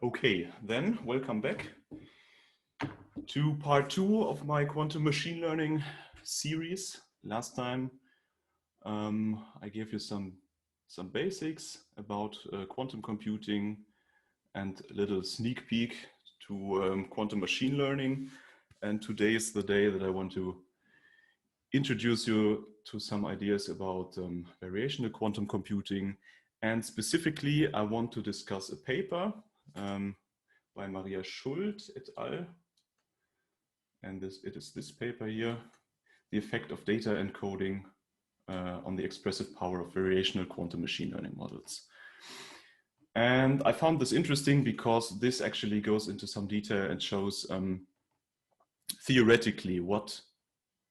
Okay, then welcome back to part 2 of my quantum machine learning series. Last time I gave you some basics about quantum computing and a little sneak peek to quantum machine learning. And today is the day that I want to introduce you to some ideas about variational quantum computing. And specifically, I want to discuss a paper by Maria Schuld et al. And it is this paper here, The Effect of Data Encoding on the Expressive Power of Variational Quantum Machine Learning Models. And I found this interesting because this actually goes into some detail and shows theoretically what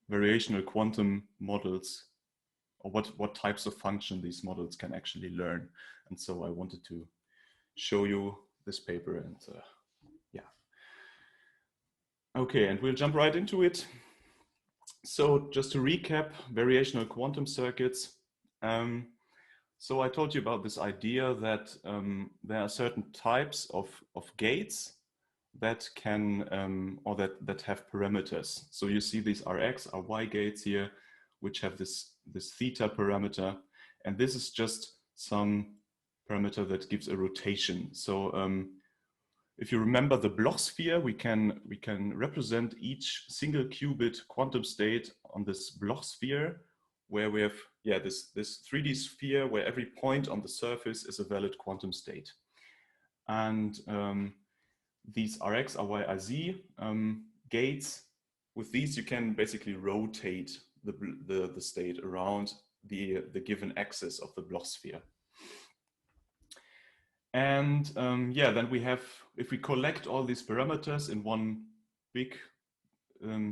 variational quantum models or what types of function these models can actually learn. And so I wanted to show you this paper and yeah. Okay, and we'll jump right into it. So just to recap, variational quantum circuits. So I told you about this idea that there are certain types of gates that can, or that have parameters. So you see these Rx, Ry gates here, which have this theta parameter. And this is just some parameter that gives a rotation. So if you remember the Bloch sphere, we can represent each single qubit quantum state on this Bloch sphere, where we have this 3D sphere where every point on the surface is a valid quantum state. And these Rx, Ry, Iz gates, with these you can basically rotate the state around the given axis of the Bloch sphere. And then we have, if we collect all these parameters in one big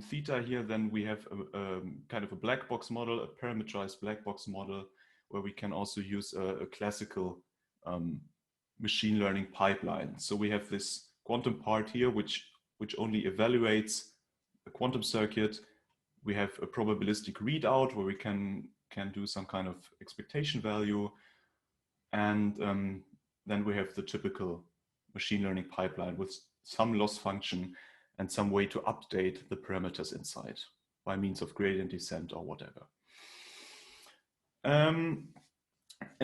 theta here, then we have a kind of a black box model, a parameterized black box model, where we can also use a classical machine learning pipeline. So we have this quantum part here, which only evaluates a quantum circuit. We have a probabilistic readout where we can do some kind of expectation value, and then we have the typical machine learning pipeline with some loss function and some way to update the parameters inside by means of gradient descent or whatever. And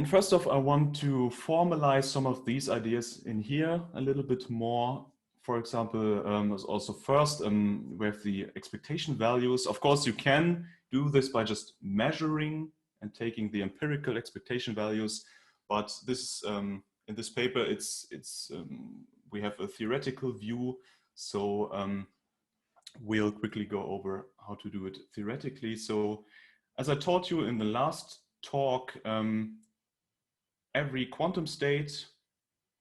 first off, I want to formalize some of these ideas in here a little bit more. For example, also first, we have the expectation values. Of course, you can do this by just measuring and taking the empirical expectation values, but this in this paper, we have a theoretical view, so we'll quickly go over how to do it theoretically. So, as I taught you in the last talk, every quantum state,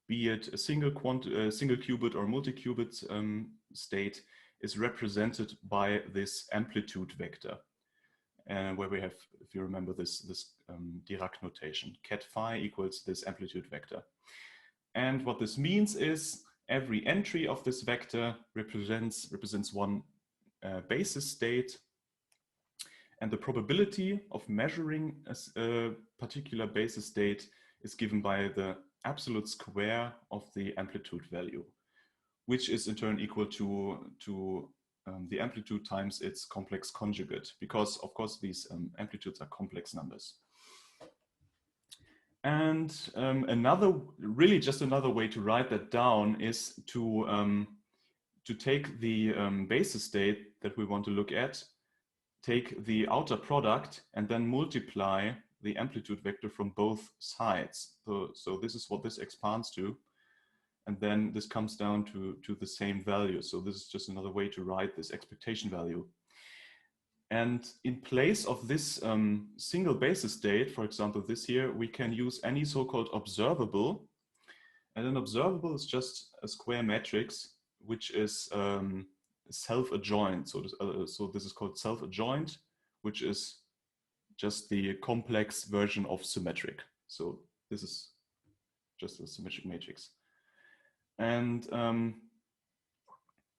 be it a single qubit or multi-qubit state, is represented by this amplitude vector. Where we have, if you remember this Dirac notation, ket phi equals this amplitude vector. And what this means is every entry of this vector represents one basis state, and the probability of measuring a particular basis state is given by the absolute square of the amplitude value, which is in turn equal to the amplitude times its complex conjugate, because of course these amplitudes are complex numbers. And just another way to write that down is to take the basis state that we want to look at, take the outer product, and then multiply the amplitude vector from both sides. So this is what this expands to. And then this comes down to the same value. So this is just another way to write this expectation value. And in place of this single basis state, for example, this here, we can use any so-called observable. And an observable is just a square matrix, which is self-adjoint. So this is called self-adjoint, which is just the complex version of symmetric. So this is just a symmetric matrix. And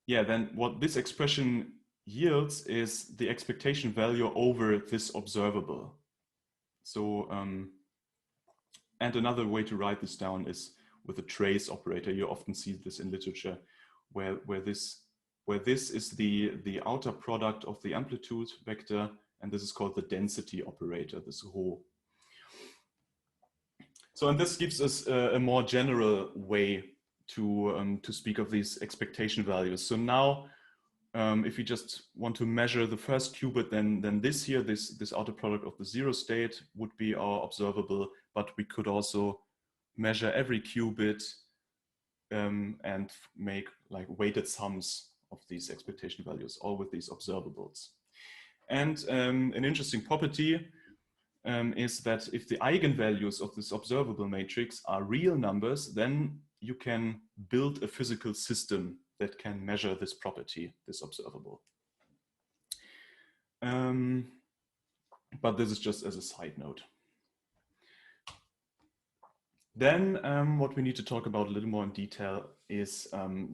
then what this expression yields is the expectation value over this observable. So, and another way to write this down is with a trace operator. You often see this in literature, where this is the outer product of the amplitude vector, and this is called the density operator, this Rho. So, and this gives us a more general way to speak of these expectation values. So now, if we just want to measure the first qubit, then this here, this outer product of the zero state would be our observable, but we could also measure every qubit and make like weighted sums of these expectation values, all with these observables. And an interesting property is that if the eigenvalues of this observable matrix are real numbers, then you can build a physical system that can measure this property, this observable. But this is just as a side note. Then what we need to talk about a little more in detail is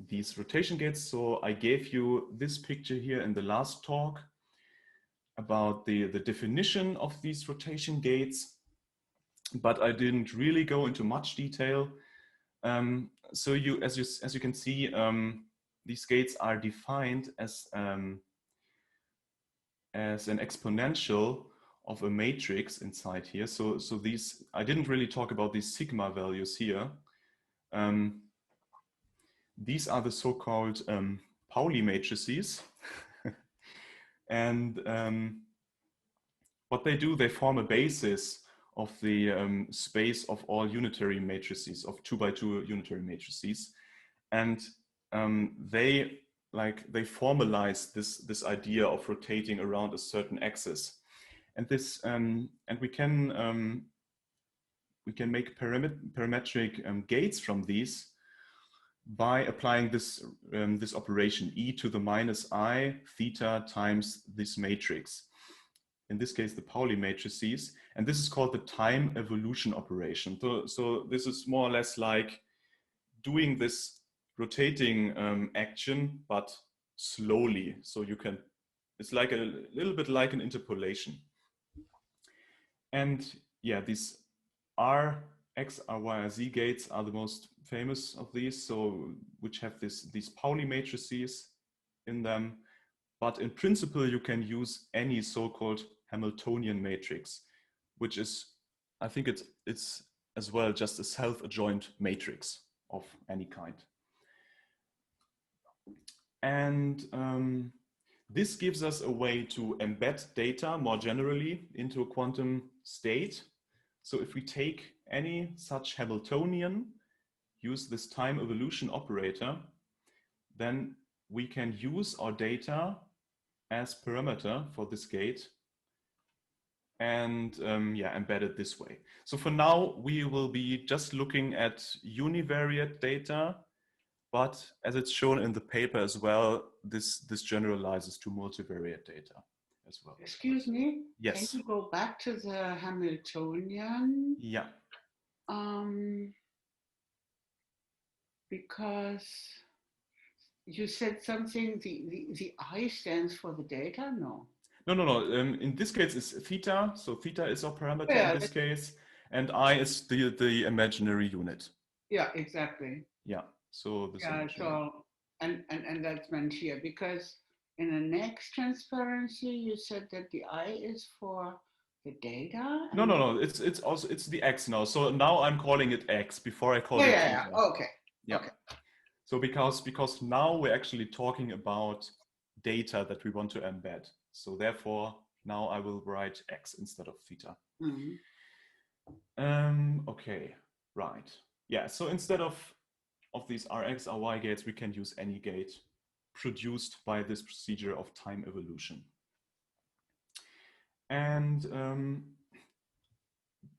these rotation gates. So I gave you this picture here in the last talk about the definition of these rotation gates, but I didn't really go into much detail. So as you can see, these gates are defined as an exponential of a matrix inside here. So these, I didn't really talk about these sigma values here. These are the so-called Pauli matrices. And what they do, they form a basis of the space of all unitary matrices, of 2 by 2 unitary matrices. And they formalize this idea of rotating around a certain axis. And this and we can make parametric gates from these by applying this this operation e to the minus I theta times this matrix. In this case, the Pauli matrices, and this is called the time evolution operation. So this is more or less like doing this rotating action, but slowly. So you can, it's like a little bit like an interpolation. And yeah, these R, X, R, Y, R, Z gates are the most famous of these, so which have these Pauli matrices in them. But in principle, you can use any so-called Hamiltonian matrix, which is, I think it's as well just a self-adjoint matrix of any kind. And this gives us a way to embed data more generally into a quantum state. So if we take any such Hamiltonian, use this time evolution operator, then we can use our data as parameter for this gate and yeah, embed it this way. So for now, we will be just looking at univariate data, but as it's shown in the paper as well, this generalizes to multivariate data as well. Excuse me? Yes. Can you go back to the Hamiltonian? Yeah. Because you said something, the I stands for the data? No. No. In this case, it's theta. So theta is our parameter in this case, and I is the imaginary unit. Yeah, exactly. Yeah. So this. Yeah. So and that's meant here because in the next transparency you said that the I is for the data. No. It's also the X now. So now I'm calling it X before I call it theta. Yeah. Okay. Yeah. Okay. So because now we're actually talking about data that we want to embed. So therefore, now I will write X instead of theta. Mm-hmm. Okay, right. Yeah, so instead of these Rx, Ry gates, we can use any gate produced by this procedure of time evolution. And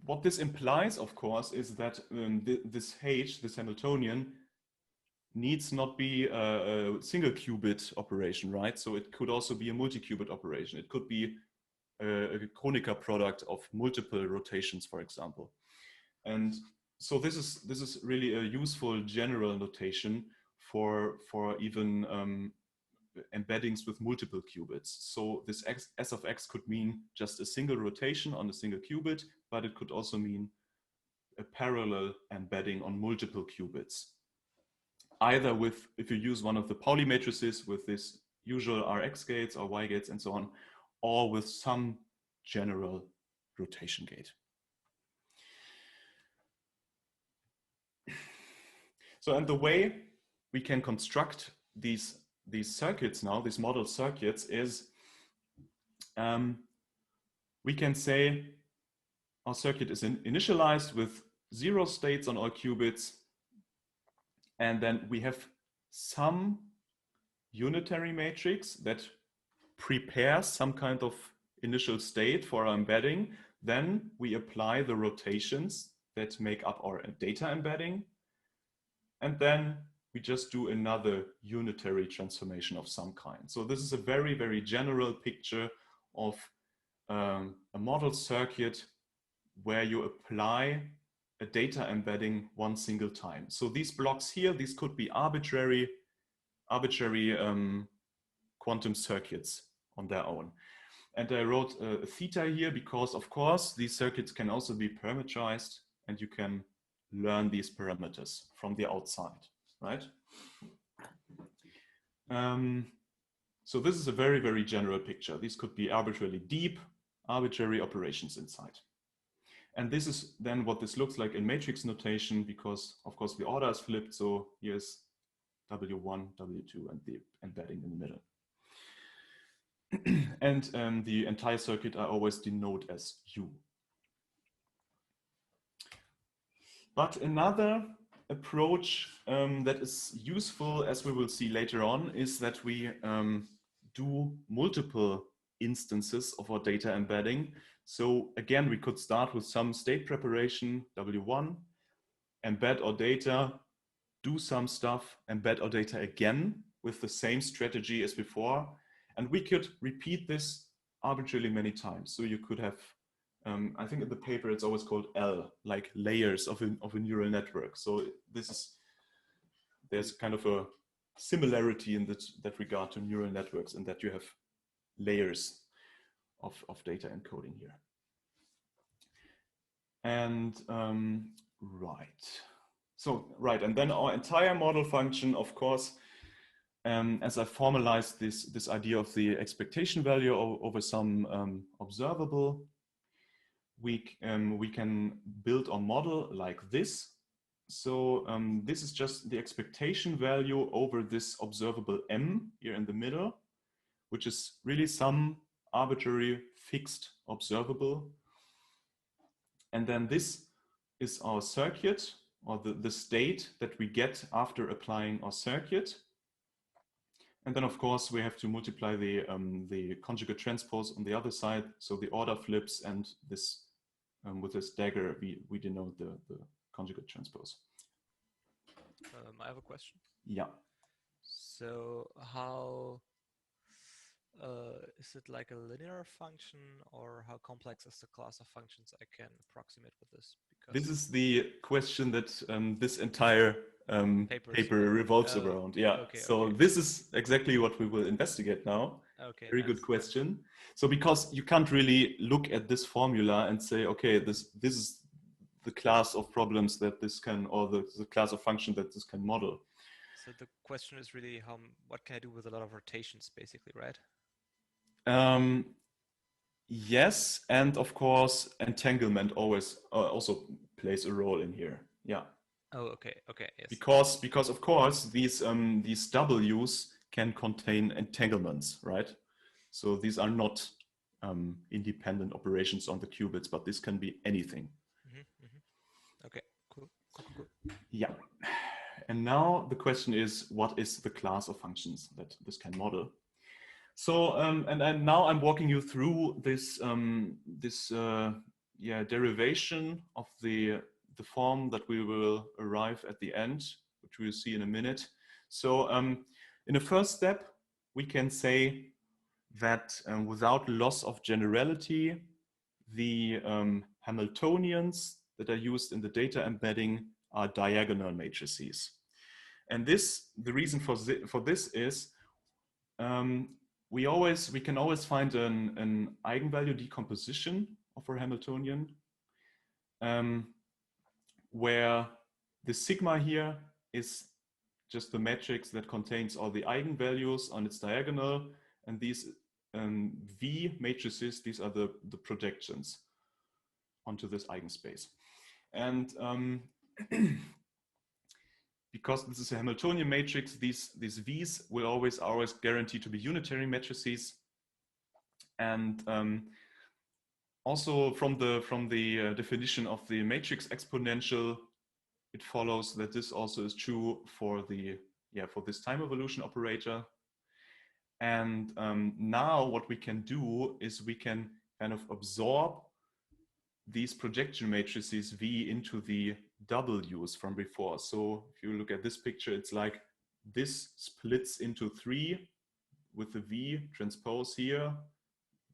what this implies, of course, is that this H, this Hamiltonian, needs not be a single qubit operation, right? So it could also be a multi-qubit operation. It could be a Kronecker product of multiple rotations, for example. And so this is really a useful general notation for even embeddings with multiple qubits. So this S of X could mean just a single rotation on a single qubit, but it could also mean a parallel embedding on multiple qubits. Either with, if you use one of the Pauli matrices with this usual Rx gates or Y gates and so on, or with some general rotation gate. So, and the way we can construct these circuits now, these model circuits, is we can say our circuit is initialized with 0 states on all qubits, and then we have some unitary matrix that prepares some kind of initial state for our embedding. Then we apply the rotations that make up our data embedding, and then we just do another unitary transformation of some kind. So this is a very, very general picture of a model circuit where you apply a data embedding one single time. So these blocks here, these could be arbitrary quantum circuits on their own. And I wrote a theta here because, of course, these circuits can also be parameterized, and you can learn these parameters from the outside, right? So this is a very, very general picture. These could be arbitrarily deep, arbitrary operations inside. And this is then what this looks like in matrix notation, because of course the order is flipped. So here's W1, W2, and the embedding in the middle. And the entire circuit I always denote as U. But another approach that is useful, as we will see later on, is that we do multiple instances of our data embedding. So again, we could start with some state preparation, W1, embed our data, do some stuff, embed our data again with the same strategy as before. And we could repeat this arbitrarily many times. So you could have, I think in the paper it's always called L, like layers of a neural network. So there's kind of a similarity in that regard to neural networks, in that you have layers of data encoding here. And right, and then our entire model function, of course, as I formalized this idea of the expectation value over some observable, we can build our model like this. So this is just the expectation value over this observable M here in the middle, which is really some arbitrary fixed observable. And then this is our circuit, or the state that we get after applying our circuit. And then of course we have to multiply the conjugate transpose on the other side. So the order flips, and this with this dagger we denote the conjugate transpose. I have a question. Yeah. So how is it like a linear function, or how complex is the class of functions I can approximate with this? Because this is the question that this entire paper revolves around. Yeah. Okay, so okay. This is exactly what we will investigate now. Okay. Very good question. So because you can't really look at this formula and say, okay, this is the class of problems that this can, or the class of function that this can model. So the question is really what can I do with a lot of rotations, basically, right? Yes, and of course entanglement also plays a role in here. Yeah. Oh, okay, yes. Because of course these W's can contain entanglements, right? So these are not independent operations on the qubits, but this can be anything. Okay, cool. Yeah. And now the question is, what is the class of functions that this can model? So, and now I'm walking you through this derivation of the form that we will arrive at the end, which we'll see in a minute. So, in the first step, we can say that without loss of generality, the Hamiltonians that are used in the data embedding are diagonal matrices. And the reason for this is we can always find an eigenvalue decomposition of our Hamiltonian. where the sigma here is just the matrix that contains all the eigenvalues on its diagonal, and these V matrices, these are the projections onto this eigenspace. And because this is a Hamiltonian matrix, these V's will always guarantee to be unitary matrices. And also from the definition of the matrix exponential, it follows that this also is true for this time evolution operator. And now what we can do is we can kind of absorb these projection matrices V into the W's from before. So if you look at this picture, it's like this splits into 3 with the V transpose here,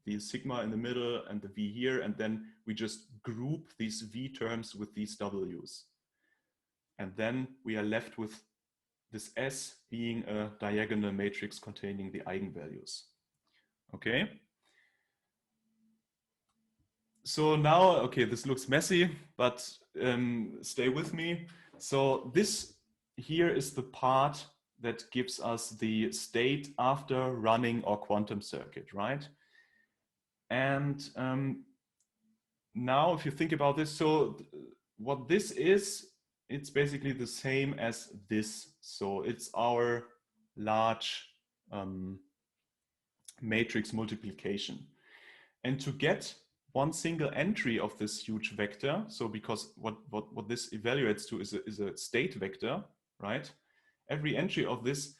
the sigma in the middle and the V here, and then we just group these V terms with these W's. And then we are left with this S being a diagonal matrix containing the eigenvalues. Okay. So now, okay, this looks messy, but stay with me. So this here is the part that gives us the state after running our quantum circuit, right? And now if you think about this, so what this is, it's basically the same as this. So it's our large matrix multiplication. And to get one single entry of this huge vector, so because what this evaluates to is a state vector, right? Every entry of this,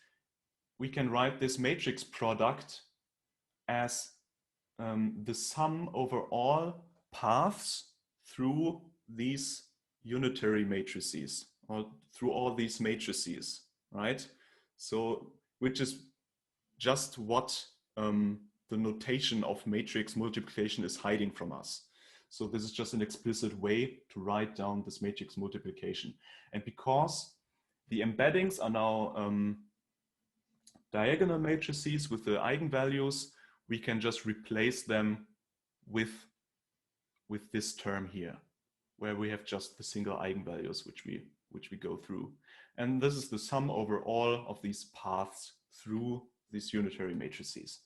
we can write this matrix product as the sum over all paths through these unitary matrices, or through all these matrices, right? So, which is just what the notation of matrix multiplication is hiding from us. So this is just an explicit way to write down this matrix multiplication. And because the embeddings are now diagonal matrices with the eigenvalues, we can just replace them with this term here, where we have just the single eigenvalues which we go through. And this is the sum over all of these paths through these unitary matrices.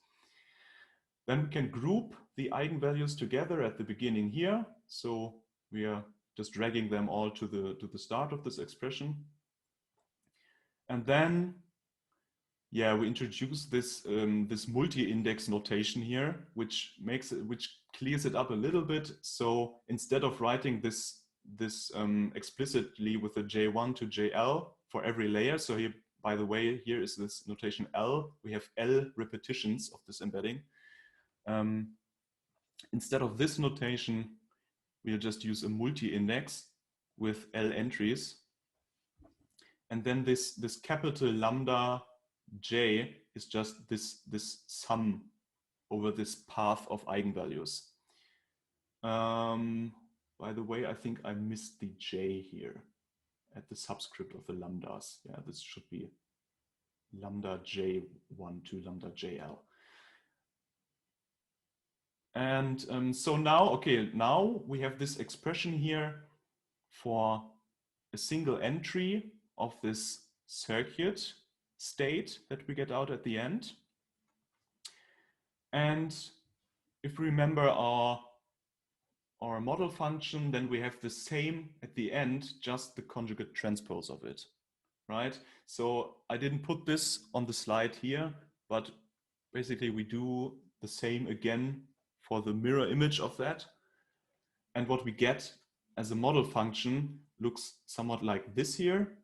Then we can group the eigenvalues together at the beginning here. So we are just dragging them all to the start of this expression. And then, yeah, we introduce this this multi-index notation here, which clears it up a little bit. So instead of writing this explicitly with a J1 to JL for every layer, so here, by the way, here is this notation L. We have L repetitions of this embedding. Instead of this notation, we'll just use a multi-index with L entries. And then this capital lambda J is just this sum over this path of eigenvalues. By the way, I think I missed the J here at the subscript of the lambdas. Yeah, this should be lambda J1 to lambda JL. And so now, okay, now we have this expression here for a single entry of this circuit state that we get out at the end. And if we remember our model function, then we have the same at the end, just the conjugate transpose of it, right? So I didn't put this on the slide here, but basically we do the same again for the mirror image of that. And what we get as a model function looks somewhat like this here,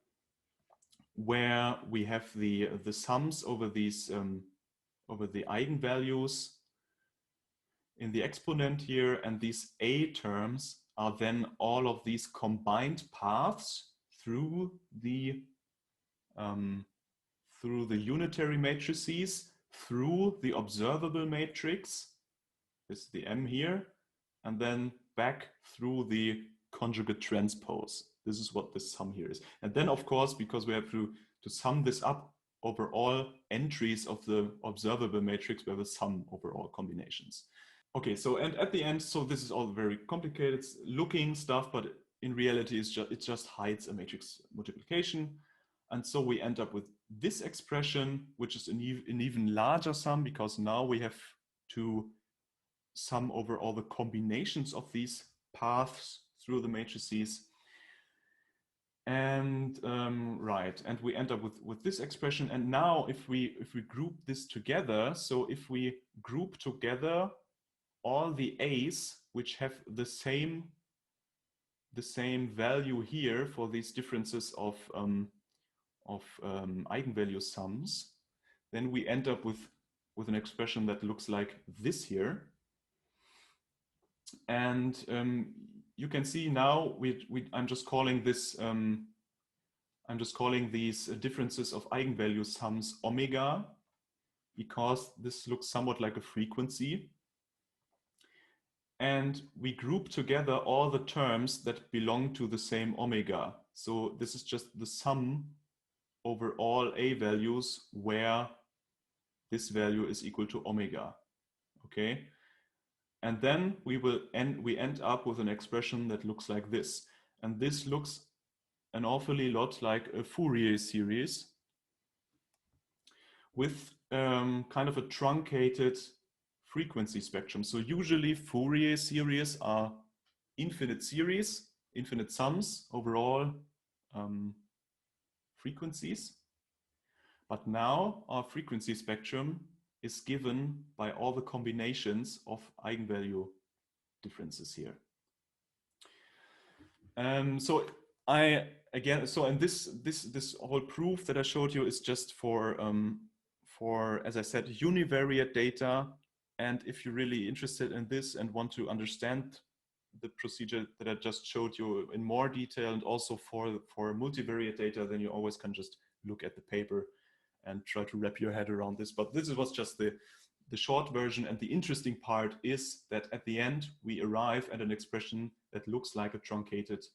where we have the sums over these over the eigenvalues in the exponent here, and these A terms are then all of these combined paths through the unitary matrices, through the observable matrix, this is the M here, and then back through the conjugate transpose. This is what this sum here is. And then, of course, because we have to sum this up over all entries of the observable matrix, we have a sum over all combinations. Okay, so and at the end, so this is all very complicated looking stuff, but in reality it just hides a matrix multiplication. And so we end up with this expression, which is an even larger sum, because now we have to sum over all the combinations of these paths through the matrices. And right, and we end up with this expression. And now if we group this together, so if we group together all the A's which have the same value here for these differences of eigenvalue sums, then we end up with an expression that looks like this here. And you can see now I'm just calling this I'm just calling these differences of eigenvalue sums omega, because this looks somewhat like a frequency. And we group together all the terms that belong to the same omega. So this is just the sum over all A values where this value is equal to omega. Okay. And then we end up with an expression that looks like this. And this looks an awfully lot like a Fourier series with kind of a truncated frequency spectrum. So usually Fourier series are infinite series, infinite sums overall frequencies. But now our frequency spectrum is given by all the combinations of eigenvalue differences here. And this whole proof that I showed you is just for as I said, univariate data. And if you're really interested in this and want to understand the procedure that I just showed you in more detail, and also for multivariate data, then you always can just look at the paper and try to wrap your head around this. But this was just the short version. And the interesting part is that at the end, we arrive at an expression that looks like a truncated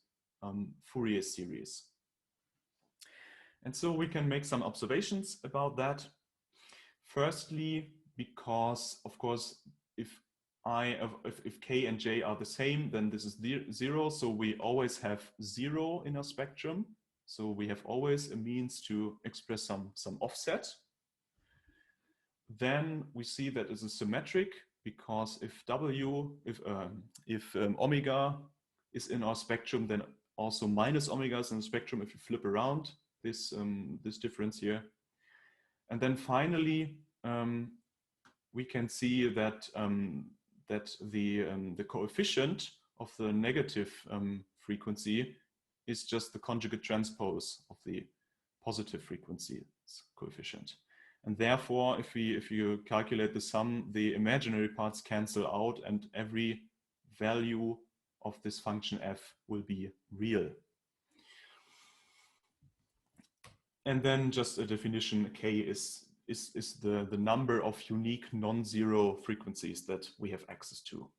Fourier series. And so we can make some observations about that. Firstly, because of course, if k and j are the same, then this is 0. So we always have 0 in our spectrum. So we have always a means to express some offset. Then we see that it's a symmetric, because if omega is in our spectrum, then also minus omega is in the spectrum if you flip around this difference here. And then finally, we can see that the coefficient of the negative frequency is just the conjugate transpose of the positive frequency coefficient. And therefore, if you calculate the sum, the imaginary parts cancel out, and every value of this function f will be real. And then just a definition, k is the number of unique non-zero frequencies that we have access to.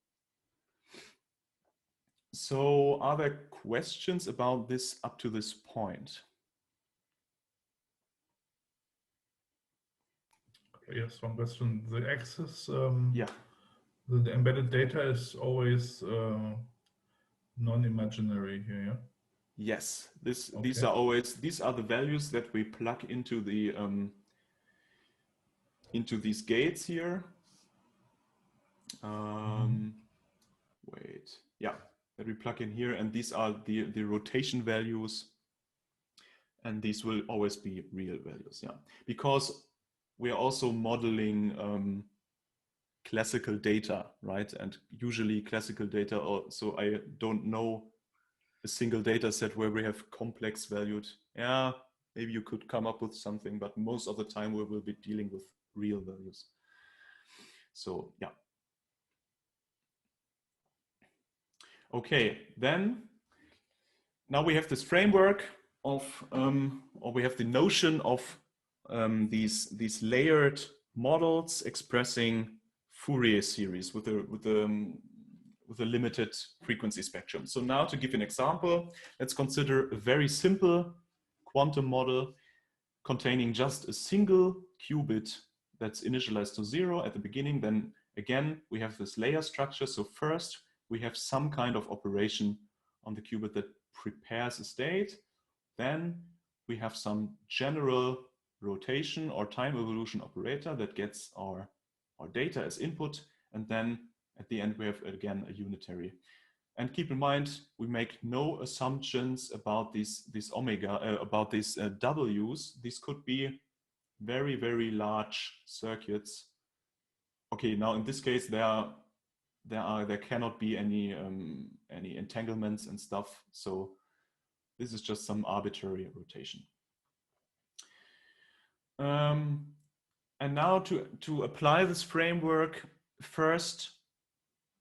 So are there questions about this up to this point? Yes, one question. The axis, yeah. The embedded data is always non-imaginary here, yeah? Yes, these are the values that we plug into the into these gates here. Wait, yeah, that we plug in here, and these are the rotation values, and these will always be real values, yeah, because we are also modeling classical data, right? And usually classical data, so I don't know a single data set where we have complex valued. Yeah, maybe you could come up with something, but most of the time we will be dealing with real values. So yeah. Okay, then now we have this framework of, or we have the notion of these layered models expressing Fourier series with a limited frequency spectrum. So now, to give an example, let's consider a very simple quantum model containing just a single qubit that's initialized to 0 at the beginning. Then again, we have this layer structure. So first we have some kind of operation on the qubit that prepares a state. Then we have some general rotation or time evolution operator that gets our data as input. And then at the end, we have again a unitary. And keep in mind, we make no assumptions about these omega, about these W's. These could be very, very large circuits. Okay, now in this case, there cannot be any entanglements and stuff. So this is just some arbitrary rotation. And now to apply this framework, first,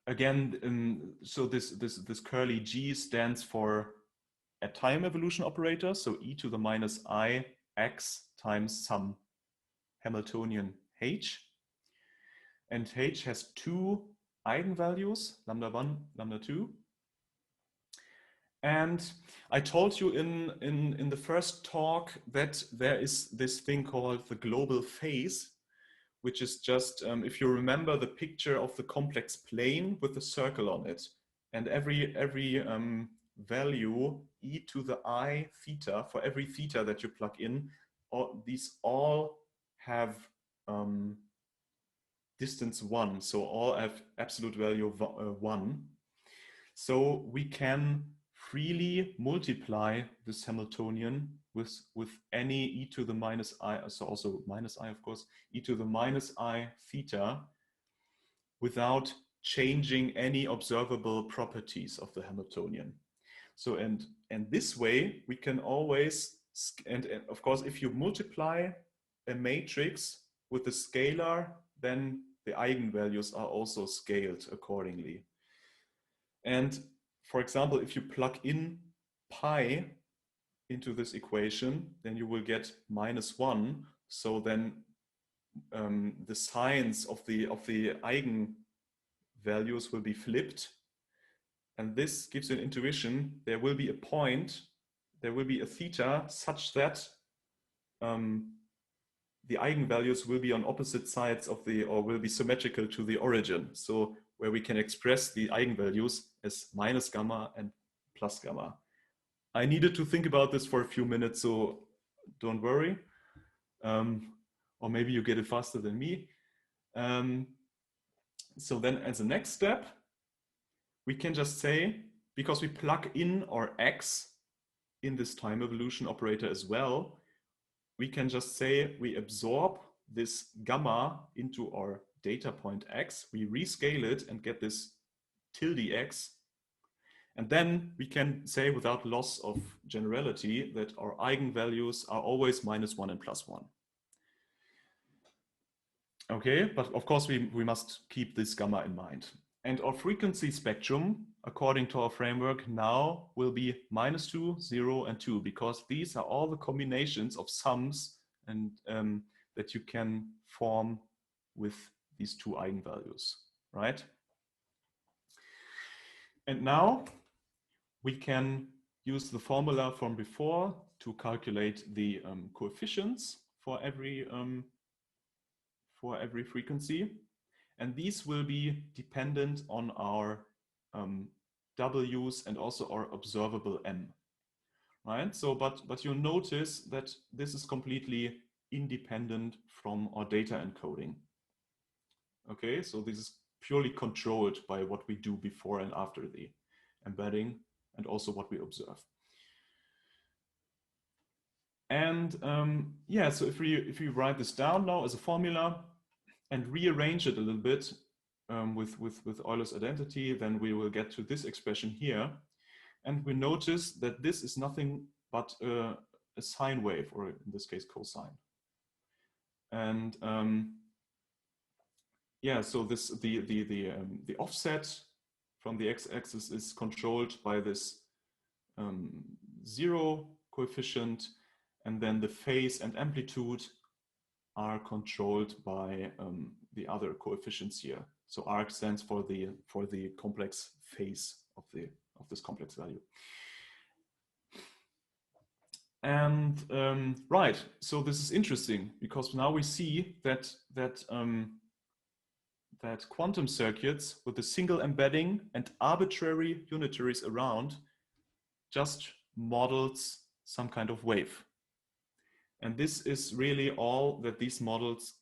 again, so this curly G stands for a time evolution operator, so e to the minus I x times some Hamiltonian h. And h has two eigenvalues, lambda 1, lambda 2. And I told you in the first talk that there is this thing called the global phase, which is just, if you remember the picture of the complex plane with the circle on it, and every value e to the I theta, for every theta that you plug in, these all have distance 1, so all have absolute value 1. So we can freely multiply this Hamiltonian with any e to the minus I, so also minus I, of course, e to the minus I theta, without changing any observable properties of the Hamiltonian. So, and this way we can always, and of course, if you multiply a matrix with a scalar, then the eigenvalues are also scaled accordingly. And for example, if you plug in pi into this equation, then you will get -1. So then the signs of the eigenvalues will be flipped. And this gives you an intuition. There will be a point, there will be a theta such that the eigenvalues will be on opposite sides of or will be symmetrical to the origin. So where we can express the eigenvalues as minus gamma and plus gamma. I needed to think about this for a few minutes, so don't worry. Or maybe you get it faster than me. So then as a next step, we can just say, because we plug in our x in this time evolution operator as well, we can just say we absorb this gamma into our data point x, we rescale it and get this tilde x. And then we can say without loss of generality that our eigenvalues are always -1 and +1. Okay, but of course we must keep this gamma in mind. And our frequency spectrum, according to our framework, now will be -2, 0, and 2, because these are all the combinations of sums and that you can form with these two eigenvalues, right? And now we can use the formula from before to calculate the coefficients for every frequency. And these will be dependent on our W's and also our observable M, right? So, but you'll notice that this is completely independent from our data encoding. Okay, so this is purely controlled by what we do before and after the embedding, and also what we observe. And yeah, so if we write this down now as a formula and rearrange it a little bit with Euler's identity, then we will get to this expression here. And we notice that this is nothing but a sine wave, or in this case, cosine. And yeah, so this the offset from the x-axis is controlled by this 0 coefficient, and then the phase and amplitude are controlled by the other coefficients here. So arc stands for the complex phase of this complex value. And right, so this is interesting because now we see that quantum circuits with a single embedding and arbitrary unitaries around just models some kind of wave. And this is really all that these models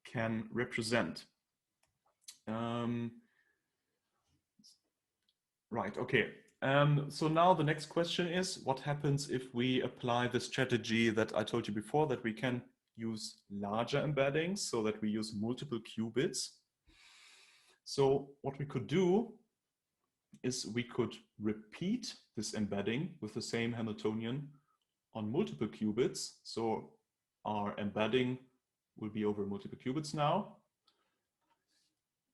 can represent. Right, okay. So now the next question is, what happens if we apply the strategy that I told you before, that we can use larger embeddings, so that we use multiple qubits? So what we could do is we could repeat this embedding with the same Hamiltonian on multiple qubits. So our embedding will be over multiple qubits now.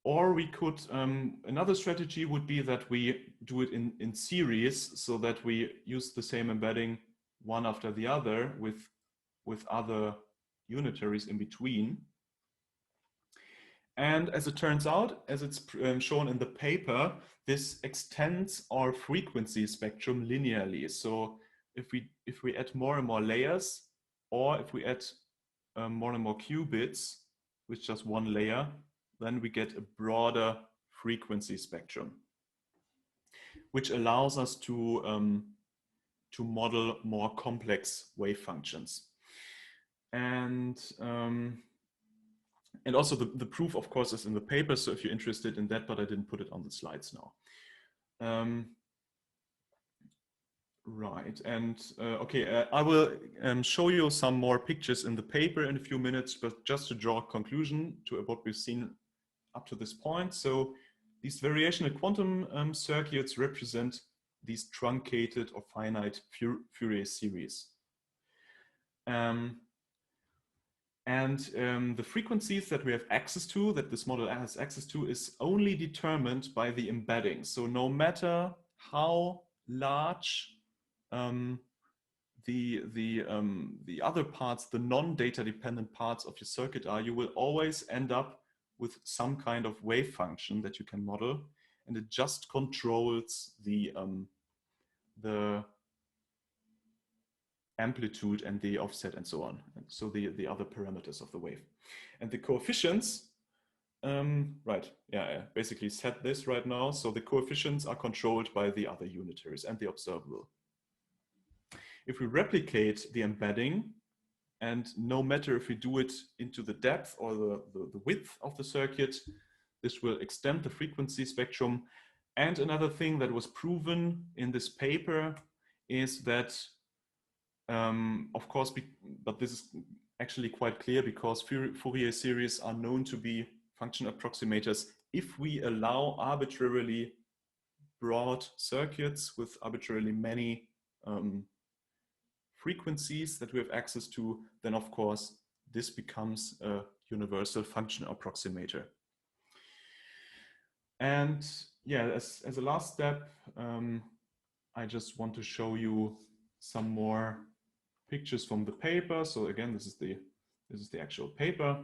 Or we could, another strategy would be that we do it in series, so that we use the same embedding one after the other with other unitaries in between. And as it turns out, as it's shown in the paper, this extends our frequency spectrum linearly. So if we add more and more layers, or if we add more and more qubits with just one layer, then we get a broader frequency spectrum, which allows us to model more complex wave functions. And also the proof, of course, is in the paper. So if you're interested in that, but I didn't put it on the slides now. Right, and okay, I will show you some more pictures in the paper in a few minutes, but just to draw a conclusion to what we've seen up to this point. So these variational quantum circuits represent these truncated or finite Fourier series. The frequencies that we have access to, that this model has access to, is only determined by the embedding. So no matter how large the other parts, the non-data dependent parts of your circuit are, you will always end up with some kind of wave function that you can model, and it just controls the amplitude and the offset and so on. And so the other parameters of the wave. And the coefficients, right, yeah, basically set this right now. So the coefficients are controlled by the other unitaries and the observable. If we replicate the embedding, and no matter if we do it into the depth or the width of the circuit, this will extend the frequency spectrum. And another thing that was proven in this paper is that, of course, but this is actually quite clear because Fourier series are known to be function approximators. If we allow arbitrarily broad circuits with arbitrarily many frequencies that we have access to, then of course this becomes a universal function approximator. And yeah, as a last step, I just want to show you some more pictures from the paper. So again, this is the actual paper.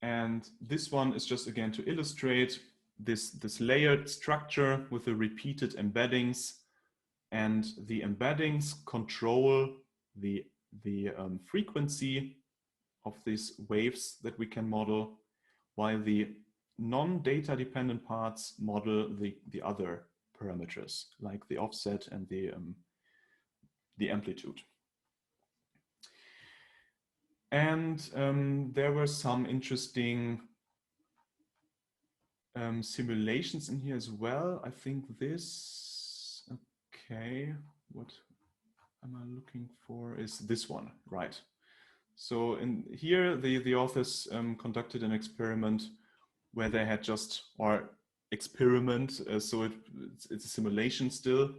And this one is just again to illustrate this layered structure with the repeated embeddings. And the embeddings control the frequency of these waves that we can model, while the non-data dependent parts model the other parameters, like the offset and the amplitude. And there were some interesting simulations in here as well. I think this, okay, what am I looking for is this one, right? So in here, the authors conducted an experiment where they had just, or experiment, so it's a simulation still,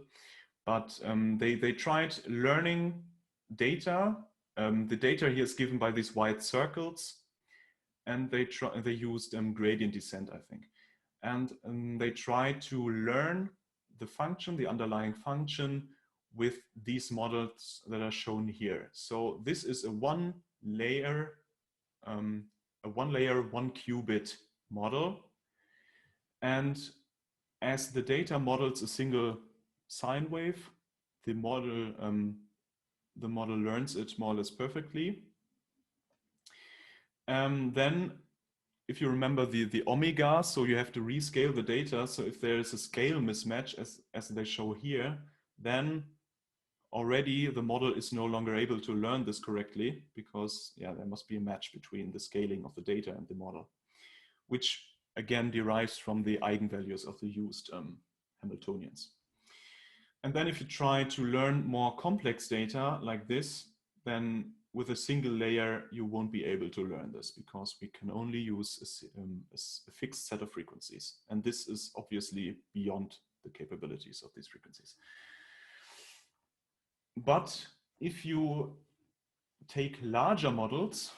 but they tried learning data. The data here is given by these white circles, and they used gradient descent, I think. And they tried to learn the function, the underlying function, with these models that are shown here. So this is a one layer, one qubit model. And as the data models a single sine wave, the model learns it more or less perfectly. Then if you remember the omega, so you have to rescale the data. So if there is a scale mismatch, as they show here, then already the model is no longer able to learn this correctly, because yeah, there must be a match between the scaling of the data and the model, which again derives from the eigenvalues of the used Hamiltonians. And then if you try to learn more complex data like this, then with a single layer, you won't be able to learn this, because we can only use a fixed set of frequencies. And this is obviously beyond the capabilities of these frequencies. But if you take larger models,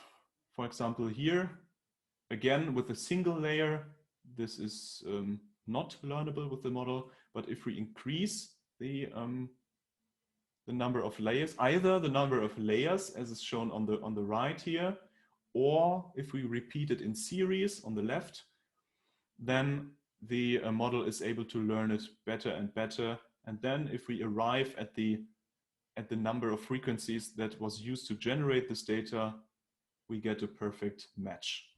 for example here, again with a single layer, this is not learnable with the model. But if we increase the number of layers, either the number of layers as is shown on the right here, or if we repeat it in series on the left, then the model is able to learn it better and better. And then if we arrive at the number of frequencies that was used to generate this data, we get a perfect match.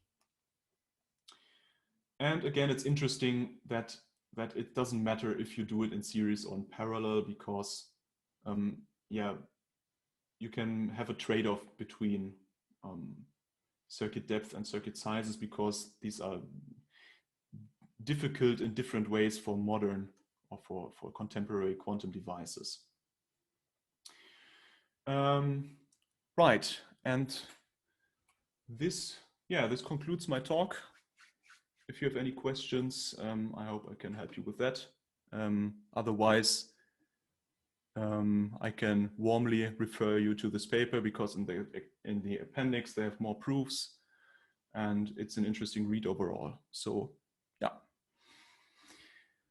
And again, it's interesting that it doesn't matter if you do it in series or in parallel, because yeah, you can have a trade-off between circuit depth and circuit sizes, because these are difficult in different ways for modern or for contemporary quantum devices. Right, and this concludes my talk. If you have any questions, I hope I can help you with that. Otherwise, I can warmly refer you to this paper, because in the appendix they have more proofs, and it's an interesting read overall. So